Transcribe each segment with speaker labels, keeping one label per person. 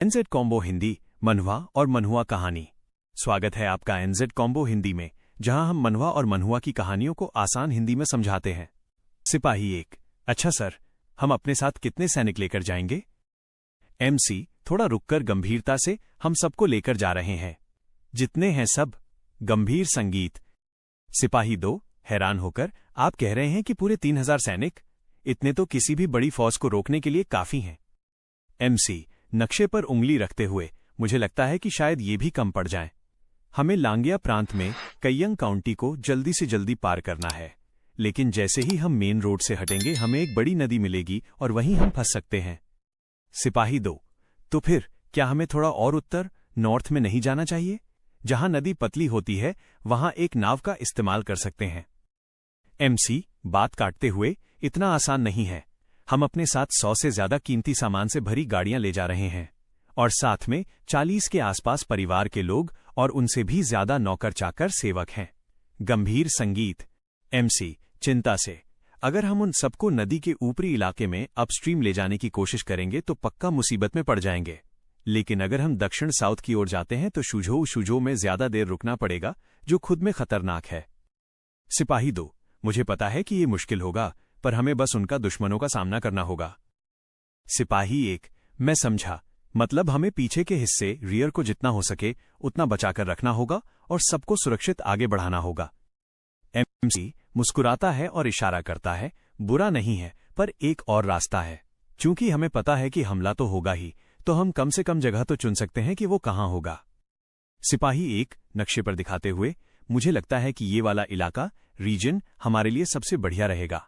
Speaker 1: एनजेड combo Hindi, मनहुआ और मनहुआ कहानी। स्वागत है आपका एनजेड कॉम्बो हिंदी में, जहां हम मनहुआ और मनहुआ की कहानियों को आसान हिंदी में समझाते हैं। सिपाही 1। अच्छा सर, हम अपने साथ कितने सैनिक लेकर जाएंगे? एमसी थोड़ा रुककर गंभीरता से, हम सबको लेकर जा रहे हैं। जितने हैं सब। गंभीर संगीत। सिपाही 2 हैरान होकर, आप कह रहे हैं कि पूरे 3000 सैनिक? इतने तो किसी भी बड़ी फौज को रोकने के लिए काफी हैं। एमसी नक्शे पर उंगली रखते हुए, मुझे लगता है कि शायद ये भी कम पड़ जाएं। हमें लांगिया प्रांत में कयंग काउंटी को जल्दी से जल्दी पार करना है, लेकिन जैसे ही हम मेन रोड से हटेंगे हमें एक बड़ी नदी मिलेगी और वहीं हम फंस सकते हैं। सिपाही 2। तो फिर क्या हमें थोड़ा और उत्तर नॉर्थ में नहीं जाना चाहिए? जहां नदी पतली होती है वहां एक नाव का इस्तेमाल कर सकते हैं। एमसी बात काटते हुए, इतना आसान नहीं है। हम अपने साथ 100 से ज्यादा कीमती सामान से भरी गाड़ियां ले जा रहे हैं और साथ में 40 के आसपास परिवार के लोग और उनसे भी ज्यादा नौकर चाकर सेवक हैं। गंभीर संगीत। एमसी चिंता से, अगर हम उन सबको नदी के ऊपरी इलाके में अपस्ट्रीम ले जाने की कोशिश करेंगे तो पक्का मुसीबत में पड़ जाएंगे, लेकिन अगर हम दक्षिण साउथ की ओर जाते हैं तो शुझो में ज्यादा देर रुकना पड़ेगा, जो खुद में खतरनाक है। सिपाही 2। मुझे पता है कि ये मुश्किल होगा, पर हमें बस उनका दुश्मनों का सामना करना होगा। सिपाही 1। मैं समझा, मतलब हमें पीछे के हिस्से रियर को जितना हो सके उतना बचाकर रखना होगा और सबको सुरक्षित आगे बढ़ाना होगा। एमसी मुस्कुराता है और इशारा करता है, बुरा नहीं है, पर एक और रास्ता है। चूंकि हमें पता है कि हमला तो होगा ही, तो हम कम से कम जगह तो चुन सकते हैं कि वो कहां होगा। सिपाही 1 नक्शे पर दिखाते हुए, मुझे लगता है कि ये वाला इलाका रीजन हमारे लिए सबसे बढ़िया रहेगा।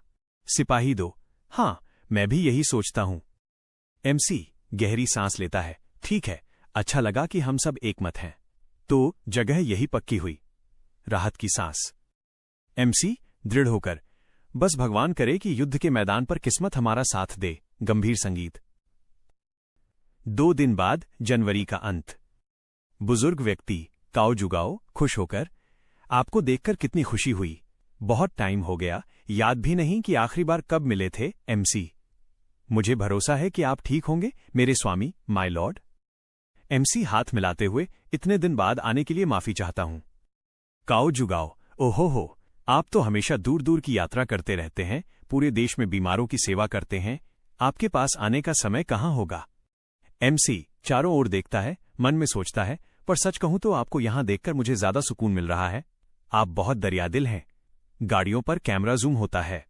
Speaker 1: सिपाही 2। हां, मैं भी यही सोचता हूं। एमसी गहरी सांस लेता है, ठीक है, अच्छा लगा कि हम सब एक मत हैं। तो जगह यही पक्की हुई। राहत की सांस। एमसी दृढ़ होकर, बस भगवान करे कि युद्ध के मैदान पर किस्मत हमारा साथ दे। गंभीर संगीत। 2 दिन बाद, जनवरी का अंत। बुजुर्ग व्यक्ति काओ जुगाओ खुश होकर, आपको देखकर कितनी खुशी हुई। बहुत टाइम हो गया, याद भी नहीं कि आखिरी बार कब मिले थे। एमसी मुझे भरोसा है कि आप ठीक होंगे मेरे स्वामी, माय लॉर्ड। एमसी हाथ मिलाते हुए, इतने दिन बाद आने के लिए माफी चाहता हूं। काओ जुगाओ, ओहो, आप तो हमेशा दूर दूर की यात्रा करते रहते हैं, पूरे देश में बीमारों की सेवा करते हैं, आपके पास आने का समय कहां होगा? एमसी चारों ओर देखता है, मन में सोचता है, पर सच कहूं तो आपको यहां देखकर मुझे ज्यादा सुकून मिल रहा है। आप बहुत दरियादिल हैं। गाड़ियों पर कैमरा जूम होता है।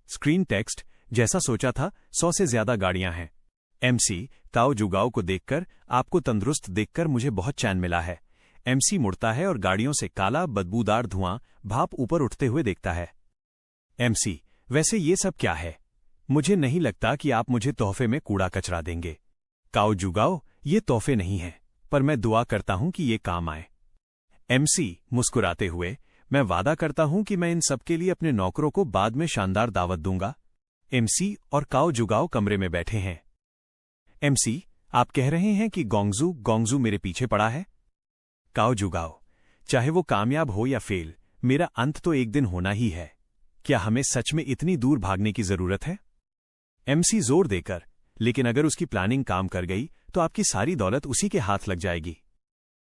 Speaker 1: स्क्रीन टेक्स्ट, जैसा सोचा था 100 से ज्यादा गाड़ियां हैं। एमसी काओ जुगाओ को देखकर, आपको तंदुरुस्त देखकर मुझे बहुत चैन मिला है। एमसी मुड़ता है और गाड़ियों से काला बदबूदार धुआं भाप ऊपर उठते हुए देखता है। एमसी वैसे ये सब क्या है? मुझे नहीं लगता कि आप मुझे तोहफे में कूड़ा कचरा देंगे। काओ जुगाओ, ये तोहफे नहीं हैं, पर मैं दुआ करता हूं कि ये काम आए। एमसी मुस्कुराते हुए, मैं वादा करता हूं कि मैं इन सबके लिए अपने नौकरों को बाद में शानदार दावत दूंगा। एमसी और काओ जुगाओ कमरे में बैठे हैं। एमसी आप कह रहे हैं कि गोंगजू मेरे पीछे पड़ा है? काओ जुगाओ, चाहे वो कामयाब हो या फेल, मेरा अंत तो एक दिन होना ही है। क्या हमें सच में इतनी दूर भागने की जरूरत है? एमसी जोर देकर, लेकिन अगर उसकी प्लानिंग काम कर गई तो आपकी सारी दौलत उसी के हाथ लग जाएगी।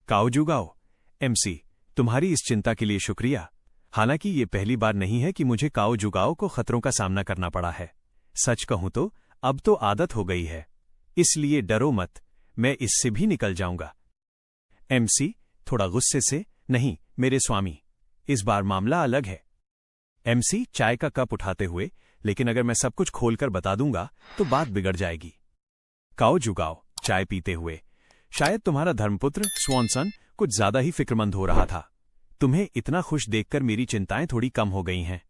Speaker 1: काओ जुगाओ, एमसी तुम्हारी इस चिंता के लिए शुक्रिया। हालांकि ये पहली बार नहीं है कि मुझे काओ जुगाओ को खतरों का सामना करना पड़ा है। सच कहूं तो अब तो आदत हो गई है, इसलिए डरो मत, मैं इससे भी निकल जाऊंगा। एमसी थोड़ा गुस्से से, नहीं मेरे स्वामी, इस बार मामला अलग है। एमसी चाय का कप उठाते हुए, लेकिन अगर मैं सब कुछ खोलकर बता दूंगा तो बात बिगड़ जाएगी। काओ जुगाओ चाय पीते हुए, शायद तुम्हारा धर्मपुत्र स्वॉनसन कुछ ज्यादा ही फिक्रमंद हो रहा था। तुम्हें इतना खुश देखकर मेरी चिंताएं थोड़ी कम हो गई हैं।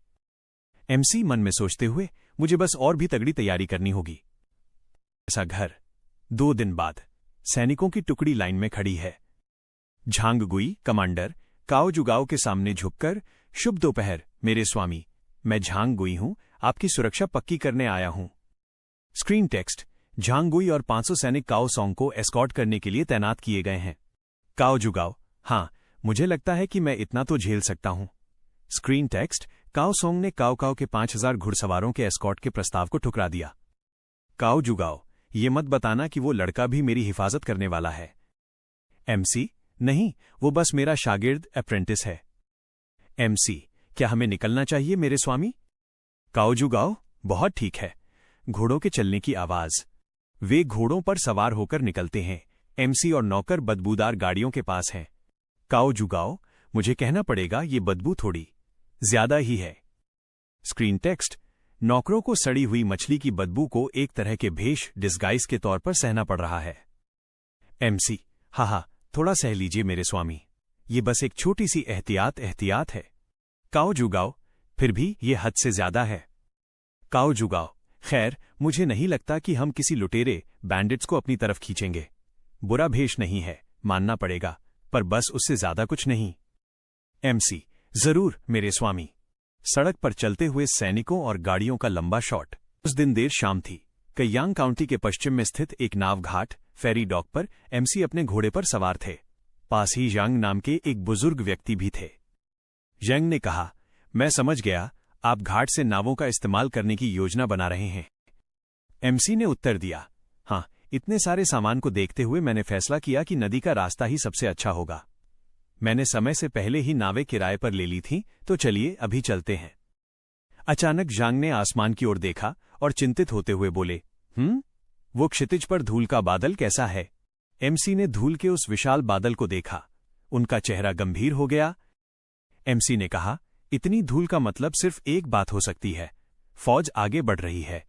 Speaker 1: एमसी मन में सोचते हुए, मुझे बस और भी तगड़ी तैयारी करनी होगी। ऐसा घर। 2 दिन बाद, सैनिकों की टुकड़ी लाइन में खड़ी है। झांगगुई कमांडर काओ जुगाओ के सामने झुककर, शुभ दोपहर मेरे स्वामी, मैं झांगगुई हूं, आपकी सुरक्षा पक्की करने आया हूं। स्क्रीन टेक्स्ट, झांगगुई और 500 सैनिक काओ सॉन्ग को एस्कॉर्ट करने के लिए तैनात किए गए हैं। काओ जुगाओ, हां, मुझे लगता है कि मैं इतना तो झेल सकता हूं। स्क्रीन टेक्स्ट, काओ सोंग ने काओ काओ के 5000 घुड़सवारों के एस्कॉर्ट के प्रस्ताव को ठुकरा दिया। काओ जुगाओ, ये मत बताना कि वो लड़का भी मेरी हिफाजत करने वाला है। MC, नहीं, वो बस मेरा शागिर्द अप्रेंटिस है। MC, क्या हमें निकलना चाहिए मेरे स्वामी? काओजुगाओ, बहुत ठीक है। घोड़ों के चलने की आवाज। वे घोड़ों पर सवार होकर निकलते हैं। MC और नौकर बदबूदार गाड़ियों के पास हैं। काओजुगाओ, मुझे कहना पड़ेगा ये बदबू थोड़ी ज्यादा ही है। Screen text. नौकरों को सड़ी हुई मछली की बदबू को एक तरह के भेष डिस्गाइज के तौर पर सहना पड़ रहा है। MC, हाँ, थोड़ा सह लीजिए मेरे स्वामी, ये बस एक छोटी सी एहतियात है। काओजुगाओ, फिर भी ये हद से ज्यादा है। काओजुगाओ, खैर, मुझे नहीं लगता कि हम किसी लुटेरे बैंडिट्स को अपनी तरफ खींचेंगे। बुरा भेष नहीं है, मानना पड़ेगा, पर बस उससे ज्यादा कुछ नहीं। MC, जरूर मेरे स्वामी। सड़क पर चलते हुए सैनिकों और गाड़ियों का लंबा शॉट। उस दिन देर शाम थी। कयांग काउंटी के पश्चिम में स्थित एक नाव घाट फेरी डॉक पर MC अपने घोड़े पर सवार थे। पास ही यांग नाम के एक बुजुर्ग व्यक्ति भी थे। यांग ने कहा, मैं समझ गया, आप घाट से नावों का इस्तेमाल करने की योजना बना रहे हैं। MC ने उत्तर दिया, हाँ, इतने सारे सामान को देखते हुए मैंने फैसला किया कि नदी का रास्ता ही सबसे अच्छा होगा। मैंने समय से पहले ही नावें किराए पर ले ली थीं, तो चलिए अभी चलते हैं। अचानक यांग ने आसमान की ओर देखा और चिंतित होते हुए बोले, वो क्षितिज पर धूल का बादल कैसा है? MC ने धूल के उस विशाल बादल को देखा। उनका चेहरा गंभीर हो गया। MC ने कहा, इतनी धूल का मतलब सिर्फ एक बात हो सकती है, फौज आगे बढ़ रही है।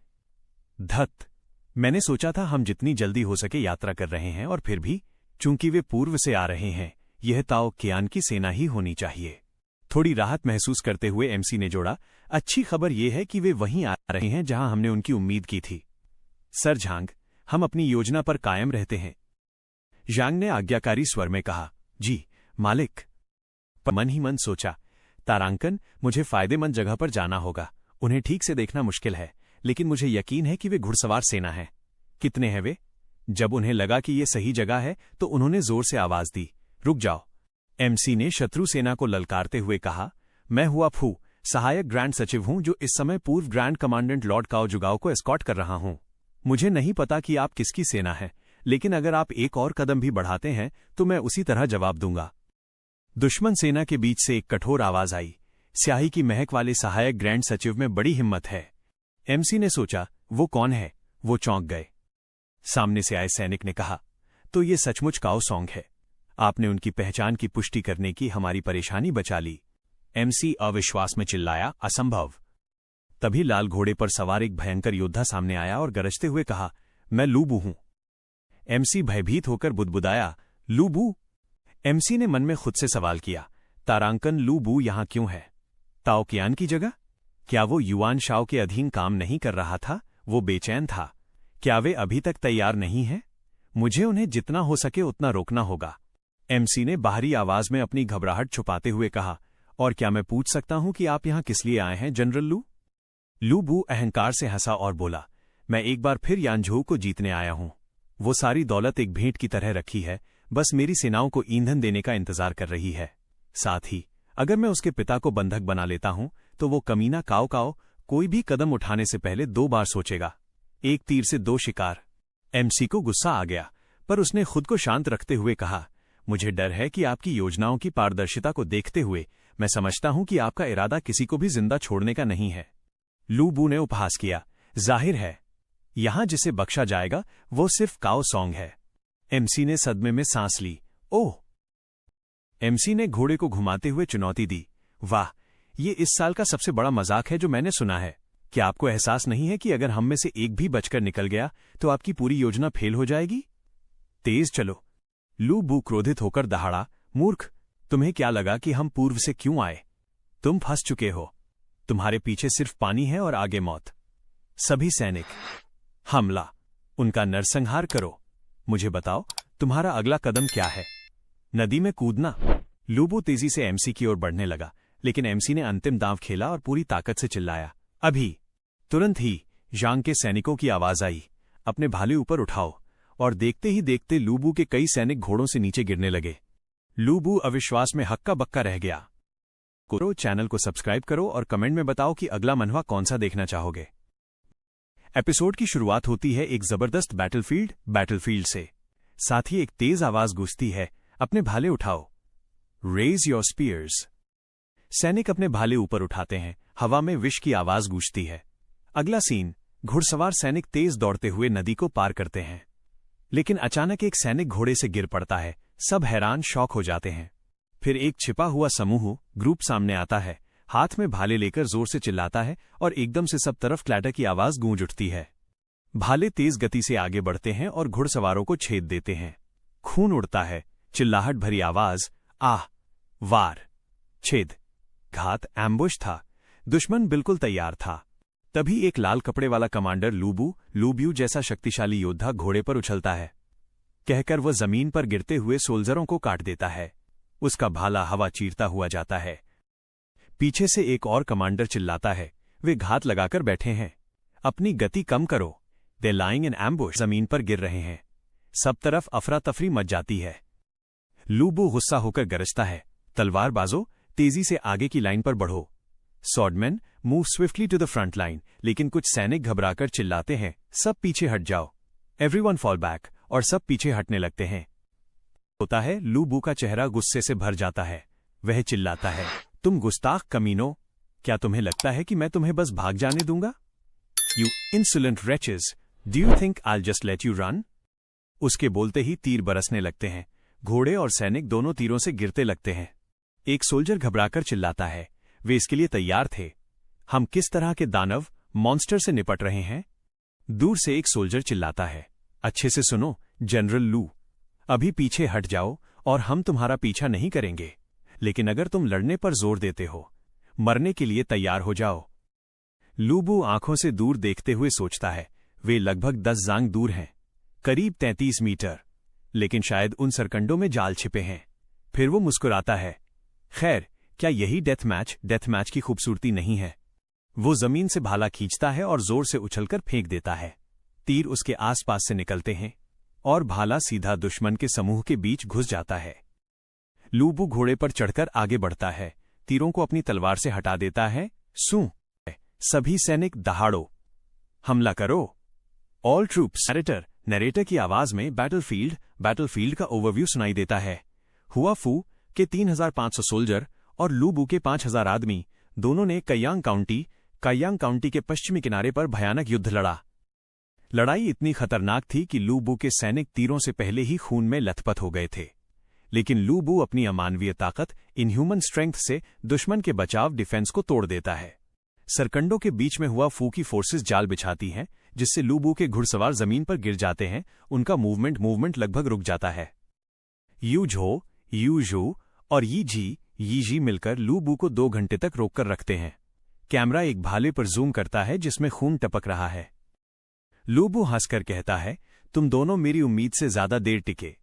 Speaker 1: धत, मैंने सोचा था हम जितनी जल्दी हो सके यात्रा कर रहे हैं, और फिर भी चूंकि वे पूर्व से आ रहे हैं, यह ताओ कियान की सेना ही होनी चाहिए। थोड़ी राहत महसूस करते हुए MC ने जोड़ा, अच्छी खबर यह है कि वे वहीं आ रहे हैं जहां हमने उनकी उम्मीद की थी। सर झांग, हम अपनी योजना पर कायम रहते हैं। यांग ने आज्ञाकारी स्वर में कहा, जी मालिक। पर मन ही मन सोचा, तारांकन, मुझे फायदेमंद जगह पर जाना होगा। उन्हें ठीक से देखना मुश्किल है, लेकिन मुझे यकीन है कि वे घुड़सवार सेना है। कितने हैं वे? जब उन्हें लगा कि ये सही जगह है तो उन्होंने जोर से आवाज दी, रुक जाओ। MC ने शत्रु सेना को ललकारते हुए कहा, मैं हुआ फू, सहायक ग्रैंड सचिव हूं, जो इस समय पूर्व ग्रैंड कमांडेंट लॉर्ड काओजुगाओ को एस्कॉर्ट कर रहा हूं। मुझे नहीं पता कि आप किसकी सेना है, लेकिन अगर आप एक और कदम भी बढ़ाते हैं तो मैं उसी तरह जवाब दूंगा। दुश्मन सेना के बीच से एक कठोर आवाज आई, स्याही की महक वाले सहायक ग्रैंड सचिव में बड़ी हिम्मत है। MC ने सोचा, वो कौन है? वो चौंक गए। सामने से आए सैनिक ने कहा, तो ये सचमुच काओ सॉन्ग है। आपने उनकी पहचान की पुष्टि करने की हमारी परेशानी बचा ली। MC अविश्वास में चिल्लाया, असंभव। तभी लाल घोड़े पर सवार एक भयंकर योद्धा सामने आया और गरजते हुए कहा, मैं लू बू हूं। MC भयभीत होकर बुदबुदाया, लू बू? MC ने मन में खुद से सवाल किया, तारांकन, लू बू यहां क्यों है? ताओ कियान की जगह? क्या वो युआन शाओ के अधीन काम नहीं कर रहा था? वो बेचैन था। क्या वे अभी तक तैयार नहीं हैं? मुझे उन्हें जितना हो सके उतना रोकना होगा। MC ने बाहरी आवाज में अपनी घबराहट छुपाते हुए कहा, और क्या मैं पूछ सकता हूं कि आप यहां किस लिए आए हैं जनरल लू? लू बू अहंकार से हंसा और बोला, मैं एक बार फिर यानझोउ को जीतने आया हूं। वो सारी दौलत एक भेंट की तरह रखी है, बस मेरी सेनाओं को ईंधन देने का इंतजार कर रही है। साथ ही अगर मैं उसके पिता को बंधक बना लेता हूं तो वो कमीना काओ काओ कोई भी कदम उठाने से पहले 2 बार सोचेगा। एक तीर से 2 शिकार। MC को गुस्सा आ गया, पर उसने खुद को शांत रखते हुए कहा, मुझे डर है कि आपकी योजनाओं की पारदर्शिता को देखते हुए मैं समझता हूं कि आपका इरादा किसी को भी जिंदा छोड़ने का नहीं है। लू बू ने उपहास किया, जाहिर है, यहां जिसे बख्शा जाएगा वो सिर्फ काओ सॉन्ग है। MC ने सदमे में सांस ली, ओह। MC ने घोड़े को घुमाते हुए चुनौती दी, वाह, ये इस साल का सबसे बड़ा मजाक है जो मैंने सुना है। क्या आपको एहसास नहीं है कि अगर हम में से एक भी बचकर निकल गया तो आपकी पूरी योजना फेल हो जाएगी? तेज चलो। लू बू क्रोधित होकर दहाड़ा, मूर्ख, तुम्हें क्या लगा कि हम पूर्व से क्यों आए? तुम फंस चुके हो। तुम्हारे पीछे सिर्फ पानी है और आगे मौत। सभी सैनिक, हमला, उनका नरसंहार करो। मुझे बताओ, तुम्हारा अगला कदम क्या है? नदी में कूदना। लू बू तेजी से MC की ओर बढ़ने लगा, लेकिन MC ने अंतिम दांव खेला और पूरी ताकत से चिल्लाया, अभी। तुरंत ही यांग के सैनिकों की आवाज आई, अपने भाले ऊपर उठाओ। और देखते ही देखते लू बू के कई सैनिक घोड़ों से नीचे गिरने लगे। लू बू अविश्वास में हक्का बक्का रह गया। चैनल को सब्सक्राइब करो और कमेंट में बताओ कि अगला मनहवा कौन सा देखना चाहोगे। एपिसोड की शुरुआत होती है एक जबरदस्त बैटलफील्ड से। साथ ही एक तेज आवाज गूंजती है, अपने भाले उठाओ, रेज योर स्पीयर्स। सैनिक अपने भाले ऊपर उठाते हैं, हवा में विश की आवाज गूंजती है। अगला सीन, घुड़सवार सैनिक तेज दौड़ते हुए नदी को पार करते हैं। लेकिन अचानक एक सैनिक घोड़े से गिर पड़ता है, सब हैरान शॉक हो जाते हैं। फिर एक छिपा हुआ ग्रुप सामने आता है, हाथ में भाले लेकर जोर से चिल्लाता है और एकदम से सब तरफ क्लैटर की आवाज गूंज उठती है। भाले तेज गति से आगे बढ़ते हैं और घुड़सवारों को छेद देते हैं। खून उड़ता है, चिल्लाहट भरी आवाज, आह, वार, छेद, घात, एम्बुश था। दुश्मन बिल्कुल तैयार था। तभी एक लाल कपड़े वाला कमांडर लूब्यू जैसा शक्तिशाली योद्धा घोड़े पर उछलता है। कहकर वह जमीन पर गिरते हुए सोल्जरों को काट देता है। उसका भाला हवा चीरता हुआ जाता है। पीछे से एक और कमांडर चिल्लाता है, वे घात लगाकर बैठे हैं, अपनी गति कम करो, दे लाइंग इन एम्बुश, जमीन पर गिर रहे हैं। सब तरफ अफरा तफरी मच जाती है। लूबू गुस्सा होकर गरजता है, तलवार बाजो, तेजी से आगे की लाइन पर बढ़ो। Swordsman move swiftly to the front line, लेकिन कुछ सैनिक घबराकर चिल्लाते हैं, सब पीछे हट जाओ, एवरीवन फॉल बैक, और सब पीछे हटने लगते हैं। होता है, लूबू का चेहरा गुस्से से भर जाता है। वह चिल्लाता है, तुम गुस्ताख कमीनो, क्या तुम्हें लगता है कि मैं तुम्हें बस भाग जाने दूंगा? You insolent wretches, do you think I just let you run? उसके बोलते ही तीर बरसने लगते हैं। घोड़े और सैनिक दोनों तीरों से गिरते लगते हैं। एक सोल्जर घबराकर चिल्लाता है, वे इसके लिए तैयार थे। हम किस तरह के दानव मॉन्स्टर से निपट रहे हैं? दूर से एक सोल्जर चिल्लाता है, अच्छे से सुनो जनरल लू, अभी पीछे हट जाओ और हम तुम्हारा पीछा नहीं करेंगे, लेकिन अगर तुम लड़ने पर जोर देते हो, मरने के लिए तैयार हो जाओ। लूबू आंखों से दूर देखते हुए सोचता है, वे लगभग 10 जांग दूर हैं, करीब 33 मीटर, लेकिन शायद उन सरकंडों में जाल छिपे हैं। फिर वो मुस्कुराता है, खैर, क्या यही डेथ मैच की खूबसूरती नहीं है? वो जमीन से भाला खींचता है और जोर से उछलकर फेंक देता है। तीर उसके आसपास से निकलते हैं और भाला सीधा दुश्मन के समूह के बीच घुस जाता है। लूबू घोड़े पर चढ़कर आगे बढ़ता है, तीरों को अपनी तलवार से हटा देता है। सभी सैनिक दहाड़ो, हमला करो, ऑल ट्रूप्स। नरेटर की आवाज में बैटलफील्ड का ओवरव्यू सुनाई देता है। हुआ फू के 3500 सोल्जर और लूबू के 5000 आदमी, दोनों ने कायांग काउंटी के पश्चिमी किनारे पर भयानक युद्ध लड़ा। लड़ाई इतनी खतरनाक थी कि लूबू के सैनिक तीरों से पहले ही खून में लथपथ हो गए थे। लेकिन लूबू अपनी अमानवीय ताकत, इनह्यूमन स्ट्रेंथ से दुश्मन के बचाव डिफेंस को तोड़ देता है। सरकंडों के बीच में हुआ फू की फोर्सेस जाल बिछाती हैं, जिससे लूबू के घुड़सवार जमीन पर गिर जाते हैं। उनका मूवमेंट लगभग रुक जाता है। यूझो और यीजी मिलकर लूबू को 2 घंटे तक रोककर रखते हैं। कैमरा एक भाले पर जूम करता है जिसमें खून टपक रहा है। लूबू हंसकर कहता है, तुम दोनों मेरी उम्मीद से ज्यादा देर टिके।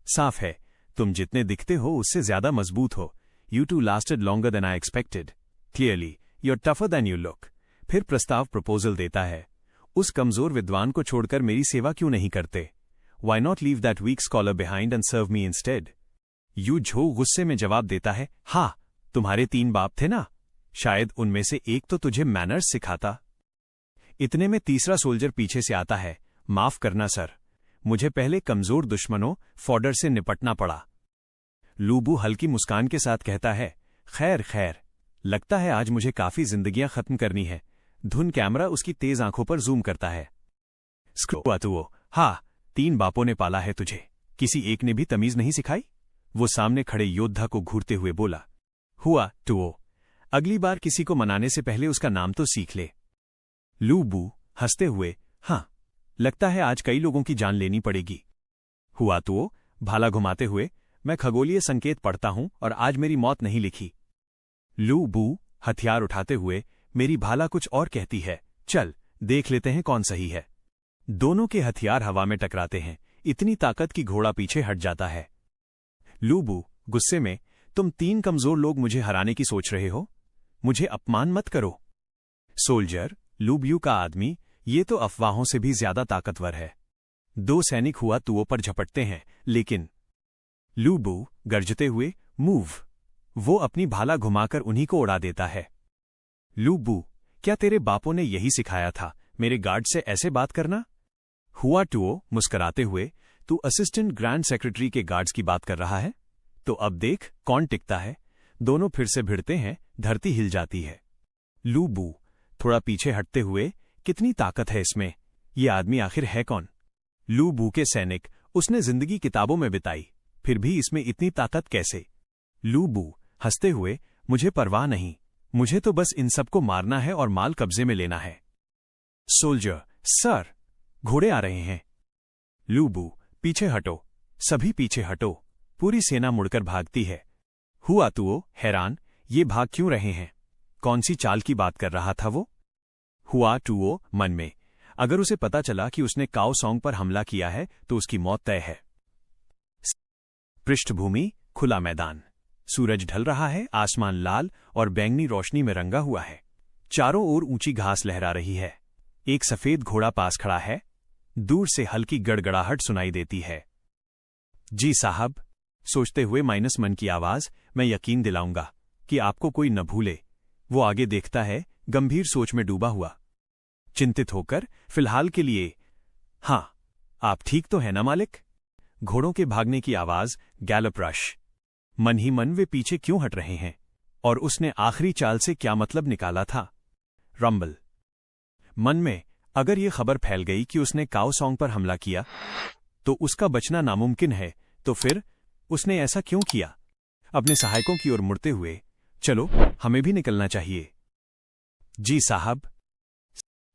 Speaker 1: साफ है, तुम जितने दिखते हो उससे ज्यादा मजबूत हो। You two lasted longer than I expected. Clearly, you're tougher than you look. फिर प्रपोजल देता है, उस कमजोर विद्वान को छोड़कर मेरी सेवा क्यों नहीं करते? Why not leave that weak scholar behind and serve me instead? यूझो गुस्से में जवाब देता है, हाँ, तुम्हारे 3 बाप थे ना, शायद उनमें से एक तो तुझे मैनर्स सिखाता। इतने में तीसरा सोल्जर पीछे से आता है, माफ करना सर, मुझे पहले कमजोर दुश्मनों फॉर्डर से निपटना पड़ा। लूबू हल्की मुस्कान के साथ कहता है, खैर, लगता है आज मुझे काफी जिंदगियां खत्म करनी है। धुन कैमरा उसकी तेज आंखों पर जूम करता है। हाँ, 3 बापों ने पाला है तुझे, किसी एक ने भी तमीज नहीं सिखाई? वो सामने खड़े योद्धा को घूरते हुए बोला। हुआ टुओ, अगली बार किसी को मनाने से पहले उसका नाम तो सीख ले। लूबू हंसते हुए, हाँ, लगता है आज कई लोगों की जान लेनी पड़ेगी। हुआ टुओ भाला घुमाते हुए, मैं खगोलीय संकेत पढ़ता हूं और आज मेरी मौत नहीं लिखी। लूबू हथियार उठाते हुए, मेरी भाला कुछ और कहती है, चल देख लेते हैं कौन सही है। दोनों के हथियार हवा में टकराते हैं, इतनी ताकत की घोड़ा पीछे हट जाता है। लूबू गुस्से में, तुम 3 कमजोर लोग मुझे हराने की सोच रहे हो? मुझे अपमान मत करो। सोल्जर, लूब्यू का आदमी, ये तो अफवाहों से भी ज्यादा ताकतवर है। 2 सैनिक हुआ तुओ पर झपटते हैं, लेकिन लूबू गरजते हुए, मूव। वो अपनी भाला घुमाकर उन्हीं को उड़ा देता है। लूबू, क्या तेरे बापों ने यही सिखाया था, मेरे गार्ड से ऐसे बात करना? हुआ टुओ मुस्कराते हुए, तू असिस्टेंट ग्रैंड सेक्रेटरी के गार्ड्स की बात कर रहा है? तो अब देख कौन टिकता है। दोनों फिर से भिड़ते हैं, धरती हिल जाती है। लू बू थोड़ा पीछे हटते हुए, कितनी ताकत है इसमें, ये आदमी आखिर है कौन? लू बू के सैनिक, उसने जिंदगी किताबों में बिताई, फिर भी इसमें इतनी ताकत कैसे? लू बू हंसते हुए, मुझे परवाह नहीं, मुझे तो बस इन सबको मारना है और माल कब्जे में लेना है। सोल्जर, सर, घोड़े आ रहे हैं। लू बू, पीछे हटो, सभी पीछे हटो। पूरी सेना मुड़कर भागती है। हुआ टुओ हैरान, ये भाग क्यों रहे हैं? कौन सी चाल की बात कर रहा था वो? हुआ टुओ मन में, अगर उसे पता चला कि उसने काओ सॉन्ग पर हमला किया है तो उसकी मौत तय है। पृष्ठभूमि खुला मैदान, सूरज ढल रहा है, आसमान लाल और बैंगनी रोशनी में रंगा हुआ है। चारों ओर ऊंची घास लहरा रही है। एक सफेद घोड़ा पास खड़ा है। दूर से हल्की गड़गड़ाहट सुनाई देती है। जी साहब, सोचते हुए माइनस मन की आवाज, मैं यकीन दिलाऊंगा कि आपको कोई न भूले। वो आगे देखता है, गंभीर सोच में डूबा हुआ। चिंतित होकर, फिलहाल के लिए, हां, आप ठीक तो है ना मालिक? घोड़ों के भागने की आवाज, गैलप रश। मन ही मन वे पीछे क्यों हट रहे हैं? और उसने आखिरी चाल से क्या मतलब निकाला था? रंबल मन में, अगर ये खबर फैल गई कि उसने काओ सॉन्ग पर हमला किया तो उसका बचना नामुमकिन है, तो फिर उसने ऐसा क्यों किया? अपने सहायकों की ओर मुड़ते हुए, चलो हमें भी निकलना चाहिए। जी साहब,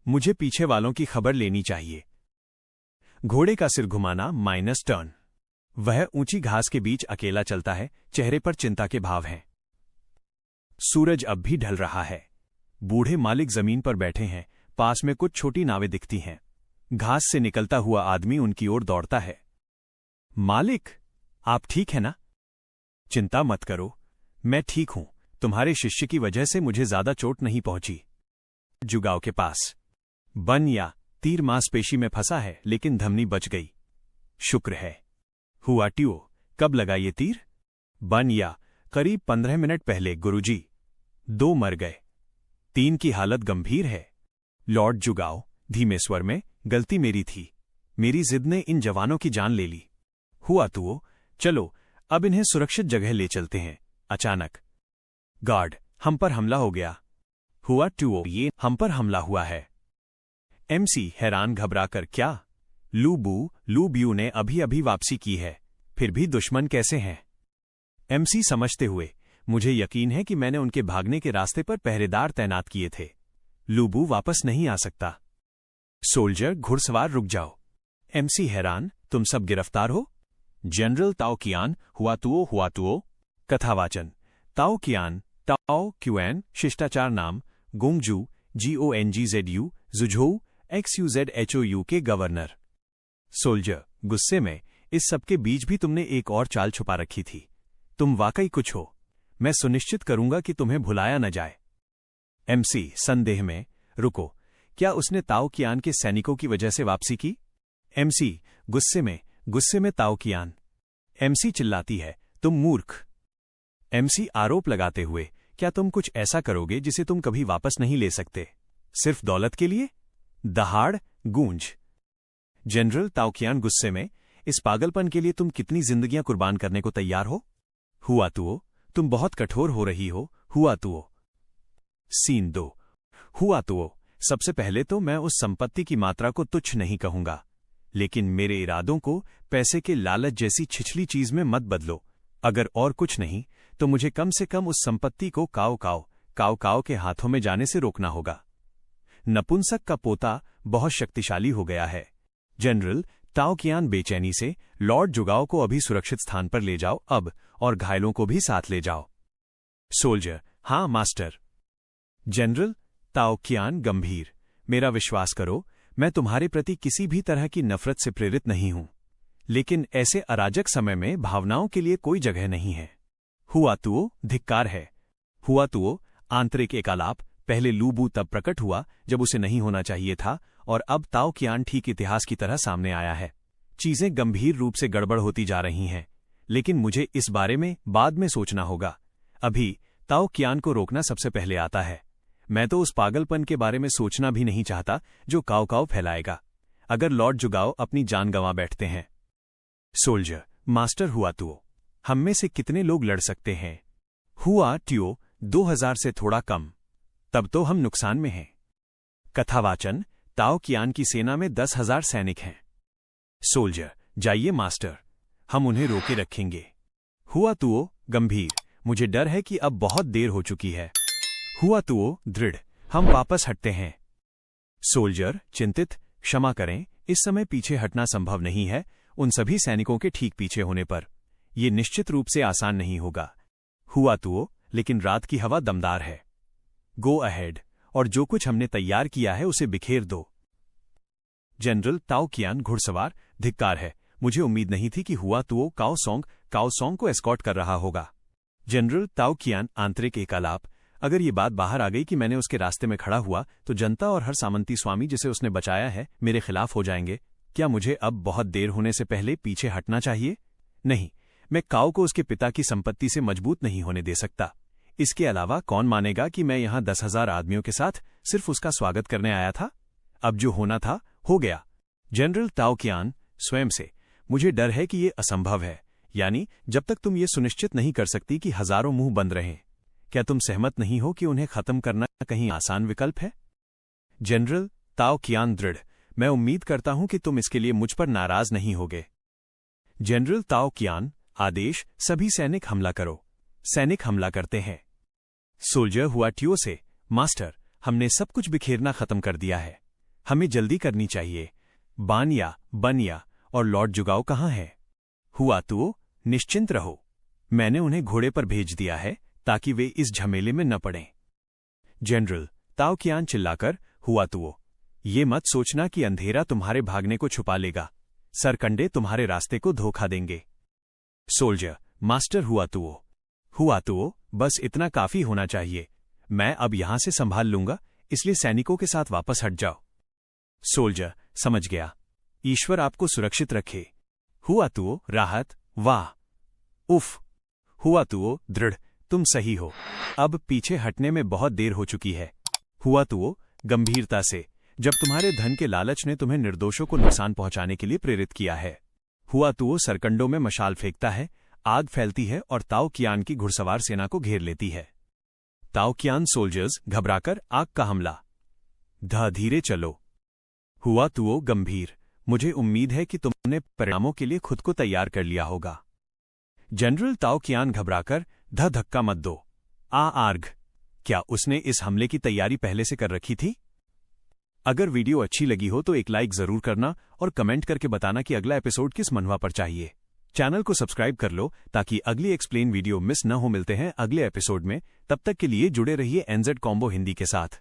Speaker 1: मुझे पीछे वालों की खबर लेनी चाहिए। घोड़े का सिर घुमाना माइनस टर्न। वह ऊंची घास के बीच अकेला चलता है, चेहरे पर चिंता के भाव हैं। सूरज अब भी ढल रहा है। बूढ़े मालिक जमीन पर बैठे हैं, पास में कुछ छोटी नावें दिखती हैं। घास से निकलता हुआ आदमी उनकी ओर दौड़ता है। मालिक, आप ठीक है ना? चिंता मत करो, मैं ठीक हूं। तुम्हारे शिष्य की वजह से मुझे ज्यादा चोट नहीं पहुंची। जुगाओ के पास बन या तीर मांसपेशी में फंसा है, लेकिन धमनी बच गई। शुक्र है। हुआ टुओ, कब लगा ये तीर? बन या करीब 15 मिनट पहले गुरुजी। 2 मर गए, 3 की हालत गंभीर है। लॉर्ड जुगाओ धीमे स्वर में, गलती मेरी थी। मेरी जिद ने इन जवानों की जान ले ली। हुआ टुओ, चलो अब इन्हें सुरक्षित जगह ले चलते हैं। अचानक, गार्ड, हम पर हमला हो गया। हुआ टुओ, ये हम पर हमला हुआ है। एमसी हैरान घबराकर, क्या? लू ब्यू ने अभी अभी वापसी की है, फिर भी दुश्मन कैसे हैं? एमसी समझते हुए, मुझे यकीन है कि मैंने उनके भागने के रास्ते पर पहरेदार तैनात किए थे। लूबू वापस नहीं आ सकता। सोल्जर, घुड़सवार रुक जाओ। एमसी हैरान, तुम सब गिरफ्तार हो? जनरल ताओ कियान, हुआ टुओ। कथावाचन, ताओ कियान, ताओ क्यूएन, शिष्टाचार नाम, गोंगजू, GONGZU, जुझोऊ, XUZHOU के गवर्नर। सोल्जर, गुस्से में, इस सबके बीच भी तुमने एक और चाल छुपा रखी थी। तुम वाकई कुछ हो। मैं सुनिश्चित करूंगा कि तुम्हें भुलाया न जाए। एमसी संदेह में, रुको, क्या उसने ताओ कियान के सैनिकों की वजह से वापसी की? एमसी गुस्से में ताओ कियान। एमसी चिल्लाती है, तुम मूर्ख। एमसी आरोप लगाते हुए, क्या तुम कुछ ऐसा करोगे जिसे तुम कभी वापस नहीं ले सकते, सिर्फ दौलत के लिए? दहाड़, गूंज। जनरल ताओ कियान गुस्से में, इस पागलपन के लिए तुम कितनी जिंदगियां कुर्बान करने को तैयार हो? हुआ टुओ, तुम बहुत कठोर हो रही हो। हुआ टुओ। सीन 2। हुआ टुओ, सबसे पहले तो मैं उस संपत्ति की मात्रा को तुच्छ नहीं कहूंगा, लेकिन मेरे इरादों को पैसे के लालच जैसी छिछली चीज में मत बदलो। अगर और कुछ नहीं तो मुझे कम से कम उस संपत्ति को काओ के हाथों में जाने से रोकना होगा। नपुंसक का पोता बहुत शक्तिशाली हो गया है। जनरल ताओ कियान बेचैनी से, लॉर्ड जुगाओ को अभी सुरक्षित स्थान पर ले जाओ अब, और घायलों को भी साथ ले जाओ। सोल्जर, हां मास्टर। जनरल ताओ कियान गंभीर, मेरा विश्वास करो, मैं तुम्हारे प्रति किसी भी तरह की नफरत से प्रेरित नहीं हूं, लेकिन ऐसे अराजक समय में भावनाओं के लिए कोई जगह नहीं है। हुआ टुओ, धिक्कार है। हुआ टुओ, आंतरिक एकालाप, पहले लूबू तब प्रकट हुआ जब उसे नहीं होना चाहिए था, और अब ताओ कियान ठीक इतिहास की तरह सामने आया है। चीजें गंभीर रूप से गड़बड़ होती जा रही हैं, लेकिन मुझे इस बारे में बाद में सोचना होगा। अभी ताओ कियान को रोकना सबसे पहले आता है। मैं तो उस पागलपन के बारे में सोचना भी नहीं चाहता जो काव काव फैलाएगा अगर लॉर्ड जुगाओ अपनी जान गंवा बैठते हैं। सोल्जर, मास्टर हुआतुओ, हम में से कितने लोग लड़ सकते हैं? हुआ ट्यो, 2000 से थोड़ा कम। तब तो हम नुकसान में हैं। कथावाचन, ताओ कियान की सेना में 10,000 सैनिक हैं। सोल्जर, जाइए मास्टर, हम उन्हें रोके रखेंगे। हुआतुओ गंभीर, मुझे डर है कि अब बहुत देर हो चुकी है। हुआतुओ दृढ़, हम वापस हटते हैं। सोल्जर चिंतित, क्षमा करें, इस समय पीछे हटना संभव नहीं है, उन सभी सैनिकों के ठीक पीछे होने पर। यह निश्चित रूप से आसान नहीं होगा। हुआतुओ, लेकिन रात की हवा दमदार है। गो अहेड, और जो कुछ हमने तैयार किया है उसे बिखेर दो। जनरल ताओ कियान घुड़सवार, धिक्कार है, मुझे उम्मीद नहीं थी कि हुआतुओ काओसोंग को एस्कॉर्ट कर रहा होगा। जनरल ताओ कियान आंतरिक एकालाप, अगर ये बात बाहर आ गई कि मैंने उसके रास्ते में खड़ा हुआ तो जनता और हर सामंती स्वामी जिसे उसने बचाया है मेरे खिलाफ हो जाएंगे। क्या मुझे अब बहुत देर होने से पहले पीछे हटना चाहिए? नहीं, मैं काओ को उसके पिता की संपत्ति से मजबूत नहीं होने दे सकता। इसके अलावा कौन मानेगा कि मैं यहां 10,000 आदमियों के साथ सिर्फ उसका स्वागत करने आया था? अब जो होना था हो गया। जनरल ताओ कियान स्वयं से, मुझे डर है कि यह असंभव है, यानी जब तक तुम ये सुनिश्चित नहीं कर सकती कि हजारों मुंह बंद रहें। क्या तुम सहमत नहीं हो कि उन्हें खत्म करना कहीं आसान विकल्प है? जनरल ताओ कियान दृढ़, मैं उम्मीद करता हूं कि तुम इसके लिए मुझ पर नाराज नहीं होगे। जनरल ताओ कियान आदेश, सभी सैनिक हमला करो। सैनिक हमला करते हैं। सोल्जर हुआट्यो से, मास्टर, हमने सब कुछ बिखेरना खत्म कर दिया है, हमें जल्दी करनी चाहिए। बनिया और लॉर्ड जुगाओ कहाँ है? हुआतुओ, निश्चिंत रहो, मैंने उन्हें घोड़े पर भेज दिया है ताकि वे इस झमेले में न पड़ें। जनरल ताओ कियान चिल्लाकर, हुआतुओ, ये मत सोचना कि अंधेरा तुम्हारे भागने को छुपा लेगा, सरकंडे तुम्हारे रास्ते को धोखा देंगे। सोल्जर, मास्टर हुआतुओ, बस इतना काफी होना चाहिए, मैं अब यहां से संभाल लूंगा, इसलिए सैनिकों के साथ वापस हट जाओ। सोल्जर, समझ गया, ईश्वर आपको सुरक्षित रखे। हुआतुओ राहत, वाह, उफ। हुआतुओ दृढ़, तुम सही हो, अब पीछे हटने में बहुत देर हो चुकी है। हुआतुओ गंभीरता से, जब तुम्हारे धन के लालच ने तुम्हें निर्दोषों को नुकसान पहुंचाने के लिए प्रेरित किया है। हुआतुओ सरकंडों में मशाल फेंकता है, आग फैलती है और ताओ कियान की घुड़सवार सेना को घेर लेती है। ताओ कियान सोल्जर्स घबराकर, आग का हमला। धीरे चलो। हुआतुओ गंभीर, मुझे उम्मीद है कि तुमने परिणामों के लिए खुद को तैयार कर लिया होगा। जनरल ताओ कियान घबराकर, धक्का मत दो। आर्घ, क्या उसने इस हमले की तैयारी पहले से कर रखी थी? अगर वीडियो अच्छी लगी हो तो एक लाइक जरूर करना और कमेंट करके बताना कि अगला एपिसोड किस मनवा पर चाहिए। चैनल को सब्सक्राइब कर लो ताकि अगली एक्सप्लेन वीडियो मिस न हो। मिलते हैं अगले एपिसोड में, तब तक के लिए जुड़े रहिए एनजेड कॉम्बो हिंदी के साथ।